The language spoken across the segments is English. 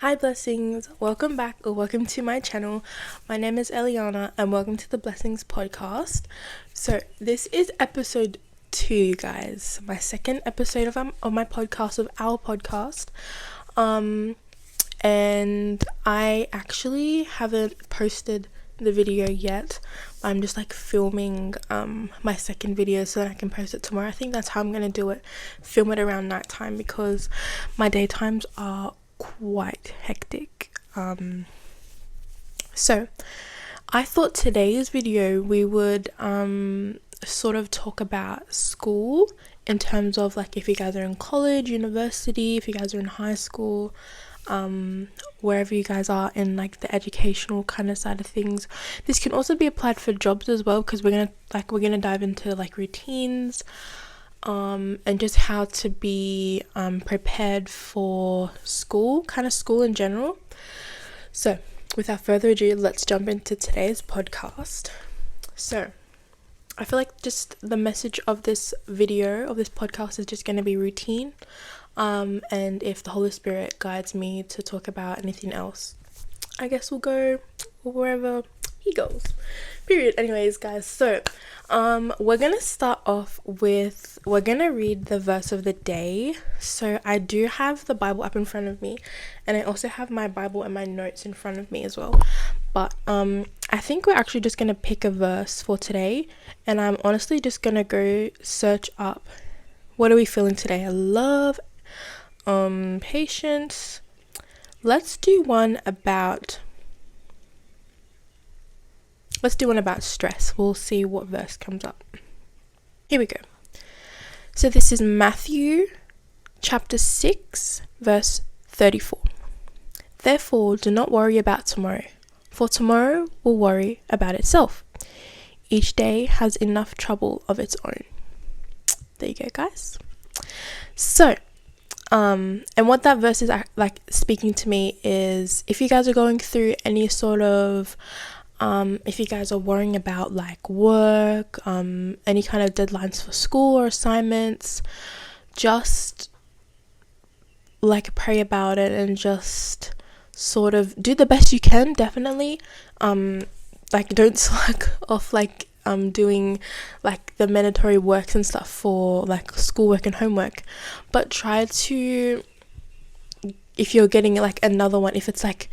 Hi blessings, welcome back or welcome to my channel. My name is Eliana and welcome to the Blessings podcast. So this is episode 2, you guys, my second episode of my podcast, of our podcast. And I actually haven't posted the video yet. I'm just like filming my second video so that I can post it tomorrow. I think that's how I'm gonna do it, film it around nighttime because my daytimes are quite hectic. So I thought today's video we would sort of talk about school in terms of like if you guys are in college, university, if you guys are in high school, wherever you guys are in like the educational kind of side of things. This can also be applied for jobs as well, because we're gonna dive into like routines and just how to be prepared for school in general. So without further ado, let's jump into today's podcast. So I feel like just the message of this podcast is just going to be routine, and if the Holy Spirit guides me to talk about anything else, I guess we'll go wherever he goes, period. Anyways guys, so we're gonna start off with, we're gonna read the verse of the day. So I do have the Bible up in front of me, and I also have my Bible and my notes in front of me as well, but I think we're actually just gonna pick a verse for today, and I'm honestly just gonna go search up what are we feeling today. I love patience. Let's do one about stress. We'll see what verse comes up. Here we go. So this is Matthew chapter 6 verse 34. Therefore do not worry about tomorrow, for tomorrow will worry about itself. Each day has enough trouble of its own. There you go, guys. So and what that verse is like speaking to me is, if you guys are going through any sort of if you guys are worrying about like work, any kind of deadlines for school or assignments, just like pray about it and just sort of do the best you can, definitely. Like don't slack off like doing like the mandatory works and stuff for like schoolwork and homework, but try to, if you're getting like another one, if it's like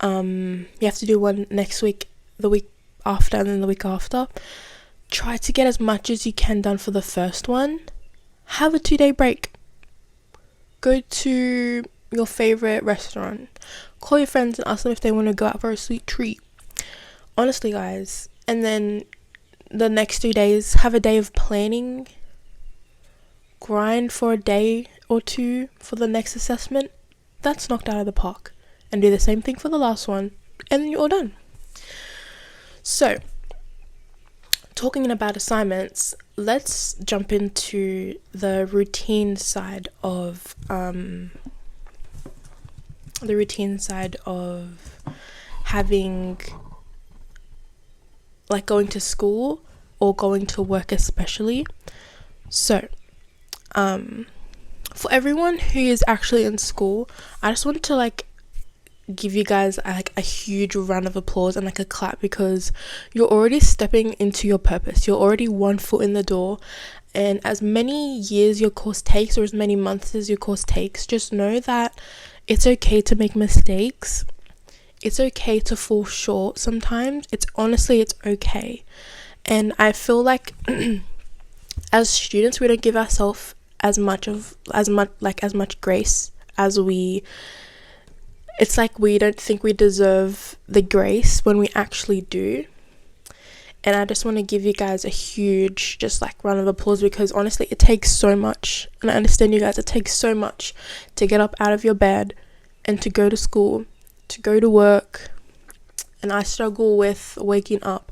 you have to do one next week, the week after, and then the week after, try to get as much as you can done for the first one. Have a 2-day break, go to your favorite restaurant, call your friends and ask them if they want to go out for a sweet treat, honestly guys. And then the next 2 days, have a day of planning, grind for a day or two for the next assessment. That's knocked out of the park, and do the same thing for the last one, and then you're all done. So, talking about assignments, let's jump into the routine side of having, like, going to school or going to work especially. So, for everyone who is actually in school, I just want to like give you guys like a huge round of applause and like a clap, because you're already stepping into your purpose. You're already 1 foot in the door, and as many years your course takes, or as many months as your course takes, just know that it's okay to make mistakes. It's okay to fall short sometimes. It's okay. And I feel like as students, we don't give ourselves as much grace as we, it's like we don't think we deserve the grace when we actually do. And I just want to give you guys a huge just like round of applause, because honestly it takes so much, and I understand you guys, it takes so much to get up out of your bed and to go to school, to go to work. And I struggle with waking up,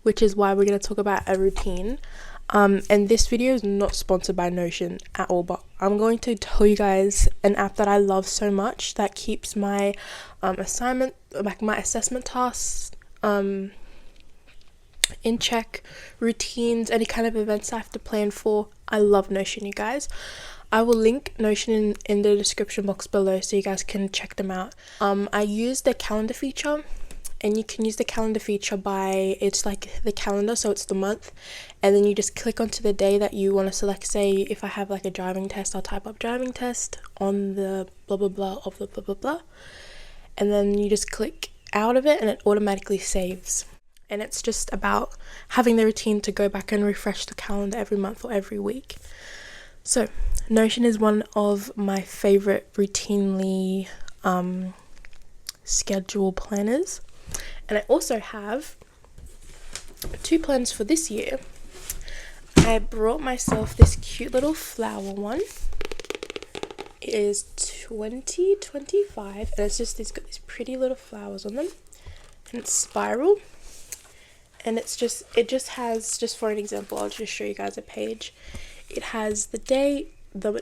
which is why we're going to talk about a routine. And this video is not sponsored by Notion at all, but I'm going to tell you guys an app that I love so much that keeps my my assessment tasks in check, routines, any kind of events I have to plan for. I love Notion, you guys. I will link Notion in the description box below so you guys can check them out. I use the calendar feature, and you can use the calendar feature by, it's like the calendar, so it's the month, and then you just click onto the day that you want to select. Say if I have like a driving test, I'll type up driving test on the blah blah blah of the blah blah blah, and then you just click out of it and it automatically saves. And it's just about having the routine to go back and refresh the calendar every month or every week. So Notion is one of my favorite routinely schedule planners. And I also have 2 plans for this year. I brought myself this cute little flower one. It is 2025 and it's got these pretty little flowers on them, and it's spiral, and it just has, just for an example, I'll just show you guys a page. It has the day, the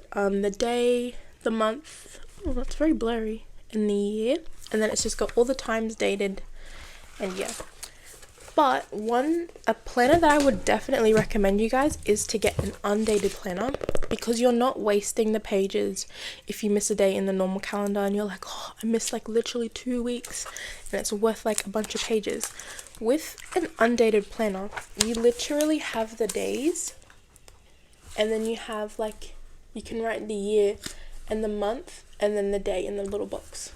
month, oh that's very blurry, and the year, and then it's just got all the times dated, and yeah. But a planner that I would definitely recommend you guys is to get an undated planner, because you're not wasting the pages if you miss a day in the normal calendar and you're like, oh, I missed like literally 2 weeks and it's worth like a bunch of pages. With an undated planner, you literally have the days, and then you have like, you can write the year and the month and then the day in the little box.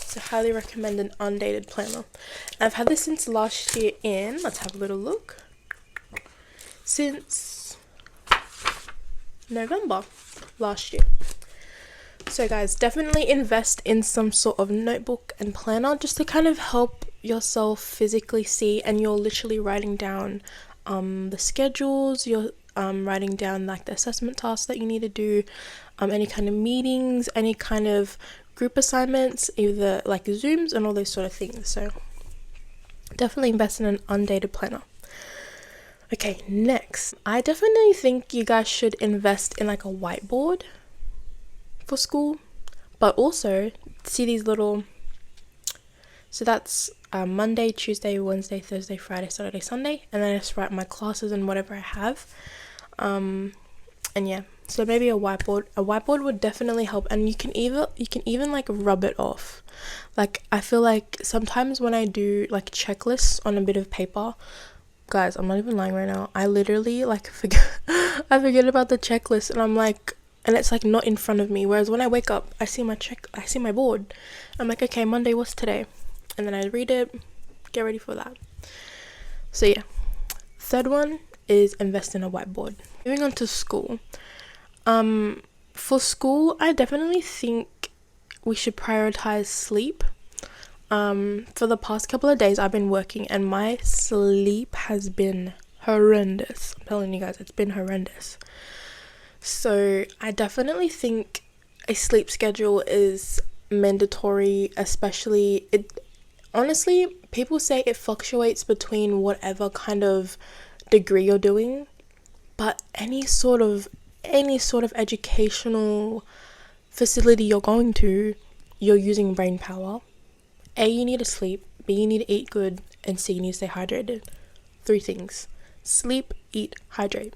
So highly recommend an undated planner. I've had this since last year let's have a little look, since November last year. So guys, definitely invest in some sort of notebook and planner just to kind of help yourself physically see, and you're literally writing down the schedules, you're writing down like the assessment tasks that you need to do, any kind of meetings, any kind of group assignments, either like Zooms and all those sort of things. So definitely invest in an undated planner. Okay, next, I definitely think you guys should invest in like a whiteboard for school, but also see these little, so that's Monday, Tuesday, Wednesday, Thursday, Friday, Saturday, Sunday, and then I just write my classes and whatever I have. And yeah, so maybe a whiteboard would definitely help, and you can even like rub it off. Like I feel like sometimes when I do like checklists on a bit of paper, guys, I'm not even lying right now, I literally like I forget about the checklist, and I'm like, and it's like not in front of me, whereas when I wake up I see my board, I'm like, okay, Monday, what's today? And then I read it, get ready for that. So yeah, third one is invest in a whiteboard. Moving on to school. For school, I definitely think we should prioritize sleep. For the past couple of days I've been working and my sleep has been horrendous. I'm telling you guys, it's been horrendous. So I definitely think a sleep schedule is mandatory, especially honestly, people say it fluctuates between whatever kind of degree you're doing, but any sort of educational facility you're going to, you're using brain power. A, you need to sleep, B, you need to eat good, and C, you need to stay hydrated. 3 things: sleep, eat, hydrate,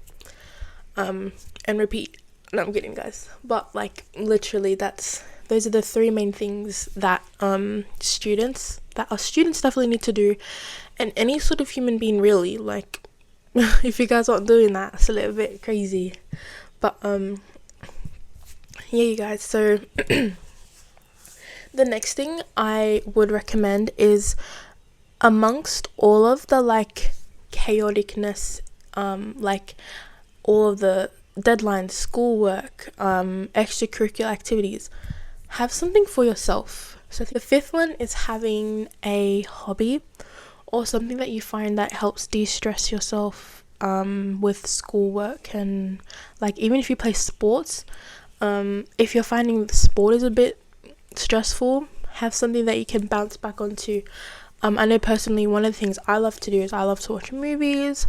and repeat. No, I'm kidding, guys, but like literally those are the 3 main things that students definitely need to do, and any sort of human being really. Like if you guys aren't doing that, it's a little bit crazy. But yeah, you guys, so the next thing I would recommend is, amongst all of the like chaoticness, like all of the deadlines, schoolwork, extracurricular activities, have something for yourself. So the 5th one is having a hobby or something that you find that helps de-stress yourself with schoolwork, and like even if you play sports, if you're finding the sport is a bit stressful, have something that you can bounce back onto. I know personally one of the things I love to do is I love to watch movies,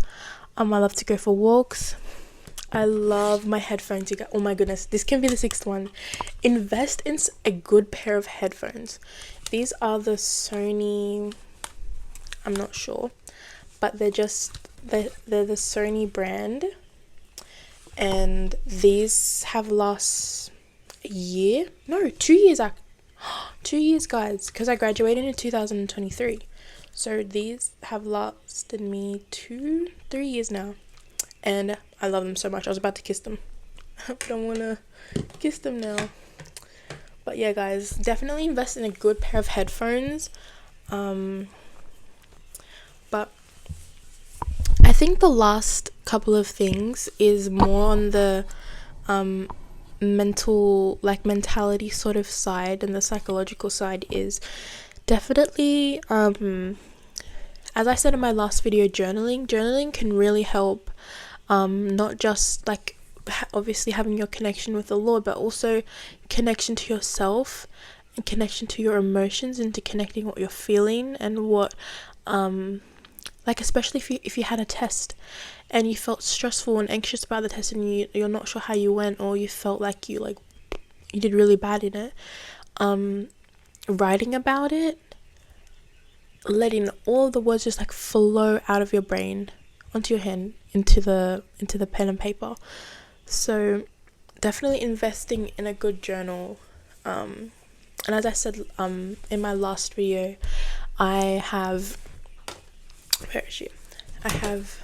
I love to go for walks. I love my headphones. Oh my goodness, this can be the 6th one. Invest in a good pair of headphones. These are the Sony, I'm not sure, but they're the Sony brand, and these have last year, no, 2 years 2 years, guys, because I graduated in 2023. So these have lasted me 2-3 years now, and I love them so much. I was about to kiss them. I don't want to kiss them now. But yeah, guys, definitely invest in a good pair of headphones. But I think the last couple of things is more on the mentality sort of side, and the psychological side is definitely, as I said in my last video, journaling can really help, not just like obviously having your connection with the Lord, but also connection to yourself and connection to your emotions, into connecting what you're feeling and what, like, especially if you had a test and you felt stressful and anxious about the test, and you're not sure how you went, or you felt like you did really bad in it, writing about it, letting all of the words just like flow out of your brain onto your hand, into the pen and paper. So definitely investing in a good journal. And as I said in my last video, I have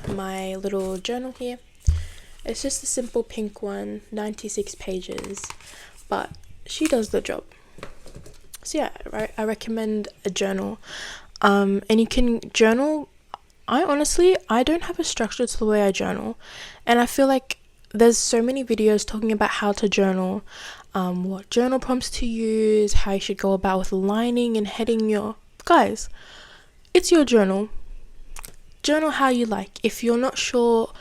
my little journal here. It's just a simple pink one, 96 pages, but she does the job. So yeah, I recommend a journal. And you can journal. I don't have a structure to the way I journal, and I feel like there's so many videos talking about how to journal, what journal prompts to use, how you should go about with lining and heading your... Guys, it's your journal. Journal how you like. If you're not sure,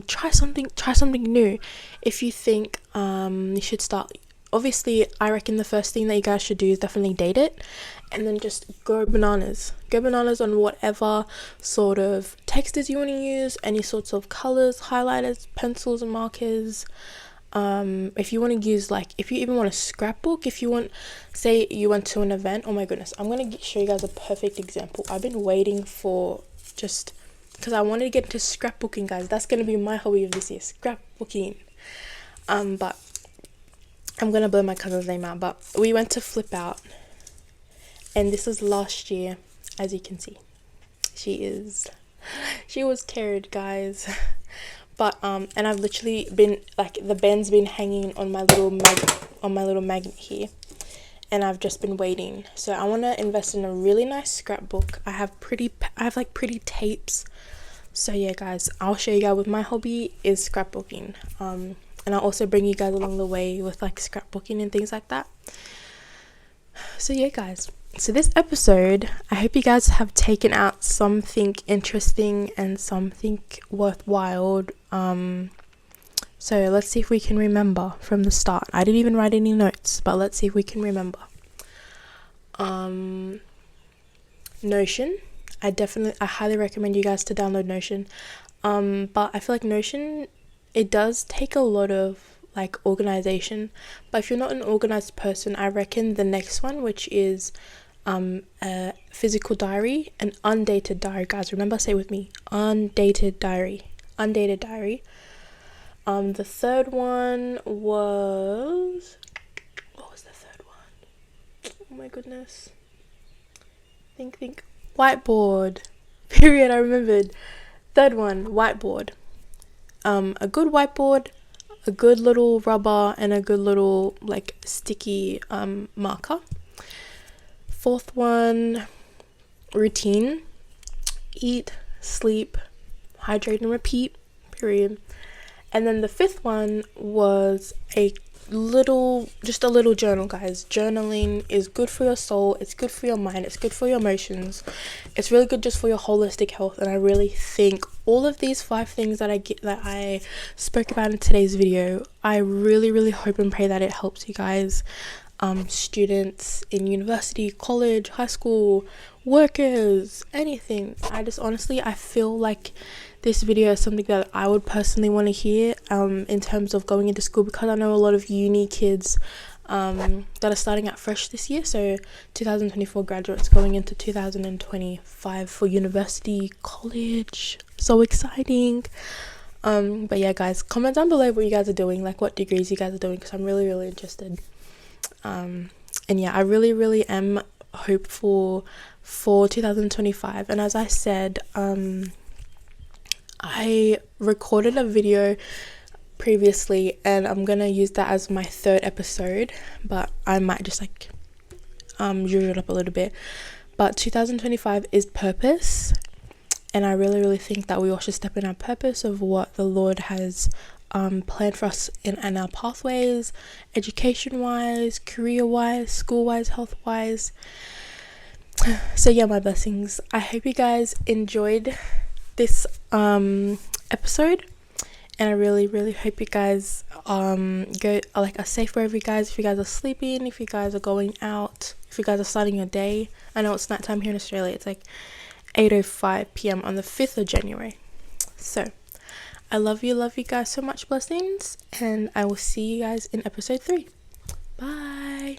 try something new. If you think you should start... Obviously, I reckon the first thing that you guys should do is definitely date it, and then just go bananas on whatever sort of textures you want to use, any sorts of colors, highlighters, pencils and markers. If you want to use, like, if you even want a scrapbook, if you want, say you went to an event. Oh my goodness, I'm going to show you guys a perfect example. I've been waiting for, just because I wanted to get into scrapbooking, guys. That's going to be my hobby of this year, scrapbooking. But I'm going to blur my cousin's name out, but we went to Flip Out, and this was last year. As you can see, she was carried, guys. But and I've literally been, like, the band's been hanging on my little magnet here, and I've just been waiting. So I want to invest in a really nice scrapbook. I have pretty tapes. So yeah, guys, I'll show you guys what my hobby is, scrapbooking. And I'll also bring you guys along the way with, like, scrapbooking and things like that. So yeah, guys. So this episode, I hope you guys have taken out something interesting and something worthwhile. So let's see if we can remember from the start. I didn't even write any notes, but let's see if we can remember. Notion. I highly recommend you guys to download Notion. But I feel like Notion, it does take a lot of, like, organization, but if you're not an organized person, I reckon the next one, which is a physical diary, an undated diary. Guys, remember, say it with me, undated diary. The third one was, what was the third one? Oh my goodness, think whiteboard. Period. I remembered. Third one, whiteboard. A good whiteboard, a good little rubber, and a good little, like, sticky marker. Fourth one, routine. Eat, sleep, hydrate, and repeat. Period. And then the fifth one was a little journal, guys. Journaling is good for your soul, it's good for your mind, it's good for your emotions, it's really good just for your holistic health. And I really think all of these 5 things that I spoke about in today's video, I really hope and pray that it helps you guys, students in university, college, high school, workers, anything. I feel like this video is something that I would personally want to hear in terms of going into school, because I know a lot of uni kids that are starting out fresh this year, so 2024 graduates going into 2025 for university, college. So exciting. But yeah, guys, comment down below what you guys are doing, like what degrees you guys are doing, because I'm really, really interested. And yeah, I really, really am hopeful for 2025. And as I said, I recorded a video previously, and I'm gonna use that as my 3rd episode, but I might just like zhuzh it up a little bit. But 2025 is purpose, and I really, really think that we all should step in our purpose of what the Lord has planned for us in our pathways, education-wise, career-wise, school-wise, health-wise. So yeah, my blessings. I hope you guys enjoyed this episode, and I really, really hope you guys go like a safe wherever you guys, if you guys are sleeping, if you guys are going out, if you guys are starting your day. I know it's nighttime here in Australia. It's like 8:05 p.m. on the 5th of January. So I love you guys so much. Blessings, and I will see you guys in episode 3. Bye.